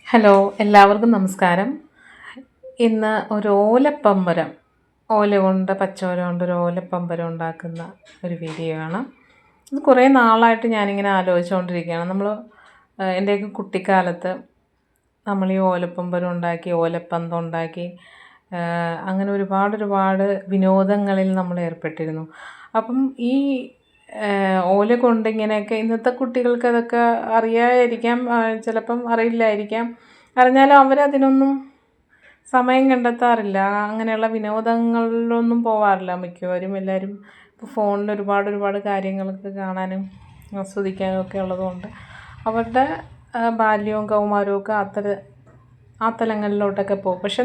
Hello, എല്ലാവർക്കും നമസ്കാരം. ഇന്ന് ഒരു ഓലപ്പമ്പരം, പച്ചോല കൊണ്ട് ഒരു ഓലപ്പമ്പരം ഉണ്ടാക്കുന്ന ഒരു വീഡിയോ ആണ്. ഇത് കുറേ നാളായിട്ട് ഞാനിങ്ങനെ ആലോചിച്ചുകൊണ്ടിരിക്കുകയാണ്. എൻ്റെയൊക്കെ കുട്ടിക്കാലത്ത് നമ്മൾ ഈ ഓലപ്പമ്പരം ഉണ്ടാക്കി, ഓലപ്പന്തം ഉണ്ടാക്കി, അങ്ങനെ ഒരുപാട് വിനോദങ്ങളിൽ നമ്മൾ ഏർപ്പെട്ടിരുന്നു. അപ്പം ഈ ഓല കൊണ്ട് ഇങ്ങനെയൊക്കെ ഇന്നത്തെ കുട്ടികൾക്ക് അതൊക്കെ അറിയാമായിരിക്കാം, ചിലപ്പം അറിയില്ലായിരിക്കാം. അറിഞ്ഞാലും അവരതിനൊന്നും സമയം കണ്ടെത്താറില്ല. അങ്ങനെയുള്ള വിനോദങ്ങളിലൊന്നും പോവാറില്ല. മിക്കവരും എല്ലാവരും ഇപ്പോൾ ഫോണിൽ ഒരുപാട് കാര്യങ്ങളൊക്കെ കാണാനും ആസ്വദിക്കാനും ഒക്കെ ഉള്ളതുകൊണ്ട് അവരുടെ ബാല്യവും കൗമാരവും ഒക്കെ ആ തലങ്ങളിലോട്ടൊക്കെ പോകും. പക്ഷെ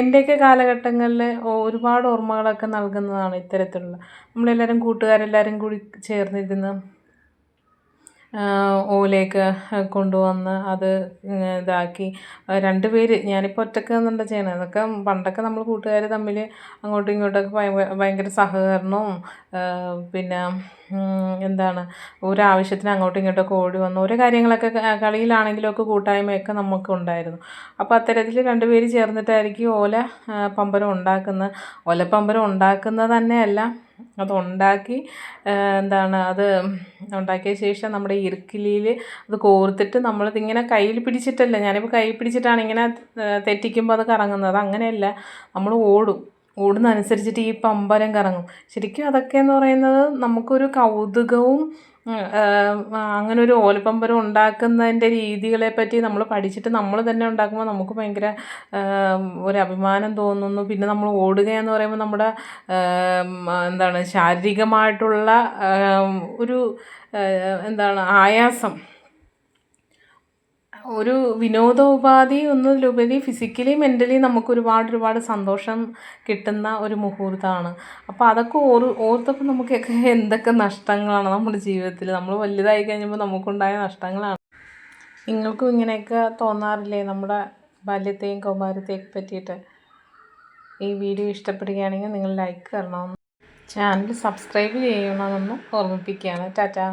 എൻ്റെയൊക്കെ കാലഘട്ടങ്ങളിൽ ഒരുപാട് ഓർമ്മകളൊക്കെ നൽകുന്നതാണ് ഇത്തരത്തിലുള്ള നമ്മളെല്ലാവരും കൂട്ടുകാരെല്ലാവരും കൂടി ചേർന്നിരുന്ന് ഓലയൊക്കെ കൊണ്ടുവന്ന് അത് ഇതാക്കി പേര് ഞാനിപ്പോൾ ഒറ്റയ്ക്കൊന്നുമല്ല ചെയ്യണത്. അതൊക്കെ പണ്ടൊക്കെ നമ്മൾ കൂട്ടുകാർ തമ്മിൽ അങ്ങോട്ടും ഇങ്ങോട്ടൊക്കെ ഭയങ്കര സഹകരണവും പിന്നെ ഒരാവശ്യത്തിന് അങ്ങോട്ടും ഇങ്ങോട്ടൊക്കെ ഓടി വന്ന് ഓരോ കാര്യങ്ങളൊക്കെ കളിയിലാണെങ്കിലും ഒക്കെ കൂട്ടായ്മയൊക്കെ നമുക്കുണ്ടായിരുന്നു. അപ്പോൾ അത്തരത്തിൽ പേര് ചേർന്നിട്ടായിരിക്കും ഓലപ്പമ്പരം ഉണ്ടാക്കുന്നത്. ഓലപ്പമ്പരം ഉണ്ടാക്കുന്നത് തന്നെയല്ല, അതുണ്ടാക്കി അത് ഉണ്ടാക്കിയ ശേഷം നമ്മുടെ ഇറുക്കിലിയിൽ അത് കോർത്തിട്ട് നമ്മളിതിങ്ങനെ കയ്യിൽ പിടിച്ചിട്ടല്ല, ഞാനിപ്പോൾ കയ്യിൽ പിടിച്ചിട്ടാണ് ഇങ്ങനെ തെറ്റിക്കുമ്പോൾ അത് കറങ്ങുന്നത്. അങ്ങനെയല്ല, നമ്മൾ ഓടുന്നതനുസരിച്ചിട്ട് ഈ പമ്പരം കറങ്ങും. ശരിക്കും അതൊക്കെയെന്ന് പറയുന്നത് നമുക്കൊരു കൗതുകവും അങ്ങനെ ഒരു ഓലപ്പമ്പരം ഉണ്ടാക്കുന്നതിൻ്റെ രീതികളെപ്പറ്റി നമ്മൾ പഠിച്ചിട്ട് നമ്മൾ തന്നെ ഉണ്ടാക്കുമ്പോൾ നമുക്ക് ഭയങ്കര ഒരു അഭിമാനം തോന്നുന്നു. പിന്നെ നമ്മൾ ഓടുകയെന്ന് പറയുമ്പോൾ നമ്മുടെ ശാരീരികമായിട്ടുള്ള ഒരു ആയാസം, ഒരു വിനോദോപാധി ഒന്നിലുപരി ഫിസിക്കലി മെൻ്റലി നമുക്ക് ഒരുപാട് സന്തോഷം കിട്ടുന്ന ഒരു മുഹൂർത്തമാണ്. അപ്പോൾ അതൊക്കെ ഓർത്തപ്പോൾ നമുക്കൊക്കെ എന്തൊക്കെ നഷ്ടങ്ങളാണ് നമ്മുടെ ജീവിതത്തിൽ, നമ്മൾ വലുതായി കഴിഞ്ഞപ്പോൾ നമുക്കുണ്ടായ നഷ്ടങ്ങളാണ്. നിങ്ങൾക്കും ഇങ്ങനെയൊക്കെ തോന്നാറില്ലേ നമ്മുടെ ബാല്യത്തെയും കൗമാരത്തെയൊക്കെ പറ്റിയിട്ട്? ഈ വീഡിയോ ഇഷ്ടപ്പെടുകയാണെങ്കിൽ നിങ്ങൾ ലൈക്ക് തരണമെന്നും ചാനൽ സബ്സ്ക്രൈബ് ചെയ്യണമെന്നും ഓർമ്മിപ്പിക്കുകയാണ്. ടാറ്റാ.